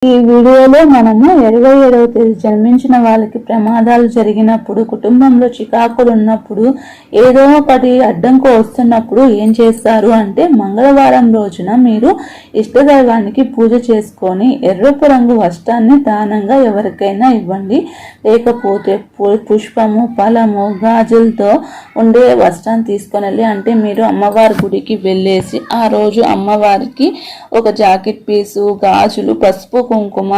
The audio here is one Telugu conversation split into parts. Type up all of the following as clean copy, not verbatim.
ఈ వీడియోలో మనము 27వ తేదీ జన్మించిన వాళ్ళకి ప్రమాదాలు జరిగినప్పుడు, కుటుంబంలో చికాకులు ఉన్నప్పుడు, ఏదో ఒకటి అడ్డంకు వస్తున్నప్పుడు ఏం చేస్తారు అంటే, మంగళవారం రోజున మీరు ఇష్టదైవానికి పూజ చేసుకొని ఎర్రపు రంగు వస్త్రాన్ని దానంగా ఎవరికైనా ఇవ్వండి. లేకపోతే పుష్పము, ఫలము, గాజులతో ఉండే వస్త్రాన్ని తీసుకొని వెళ్ళి, అంటే మీరు అమ్మవారి గుడికి వెళ్ళేసి ఆ రోజు అమ్మవారికి ఒక జాకెట్ పీసు, గాజులు, పసుపు, కుంకుమ,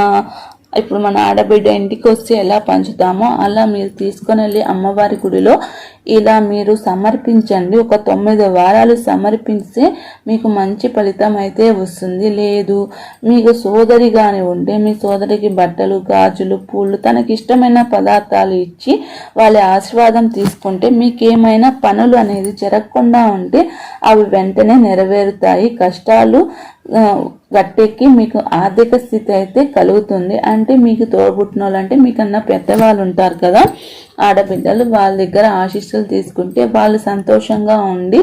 ఇప్పుడు మన ఆడబిడ్డ ఇంటికి వస్తే ఎలా పంచుతామో అలా మీరు తీసుకొని వెళ్ళి అమ్మవారి గుడిలో ఇలా మీరు సమర్పించండి. ఒక 9 వారాలు సమర్పిస్తే మీకు మంచి ఫలితం అయితే వస్తుంది. లేదు మీకు సోదరి కానీ ఉంటే మీ సోదరికి బట్టలు, గాజులు, పూలు, తనకి ఇష్టమైన పదార్థాలు ఇచ్చి వాళ్ళ ఆశీర్వాదం తీసుకుంటే మీకేమైనా పనులు అనేది జరగకుండా ఉంటే అవి వెంటనే నెరవేరుతాయి. కష్టాలు గట్టెక్కి మీకు ఆర్థిక స్థితి అయితే కలుగుతుంది. అంటే మీకు తోడ్పుట్టిన వాళ్ళు, అంటే మీకన్నా పెద్దవాళ్ళు ఉంటారు కదా ఆడబిడ్డలు, వాళ్ళ దగ్గర ఆశీస్సులు తీసుకుంటే వాళ్ళు సంతోషంగా ఉండి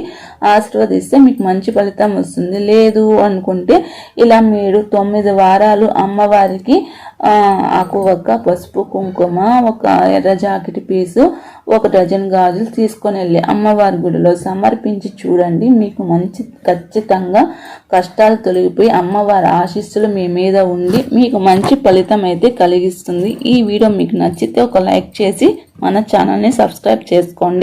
ఆశీర్వదిస్తే మీకు మంచి ఫలితం వస్తుంది. లేదు అనుకుంటే ఇలా మీరు 9 వారాలు అమ్మవారికి ఆకు ఒక్క, పసుపు, కుంకుమ, ఒక ఎర్ర జాకెట్ పీసు, 1 డజన్ గాజులు తీసుకొని వెళ్ళి అమ్మవారి గుడిలో సమర్పించి చూడండి. మీకు మంచి ఖచ్చితంగా కష్టాలు తొలగిపోయి అమ్మవారి ఆశీస్సులు మీ మీద ఉండి మీకు మంచి ఫలితం అయితే కలిగిస్తుంది. ఈ వీడియో మీకు నచ్చితే ఒక లైక్ చేసి మన ఛానల్ని సబ్స్క్రైబ్ చేసుకోండి.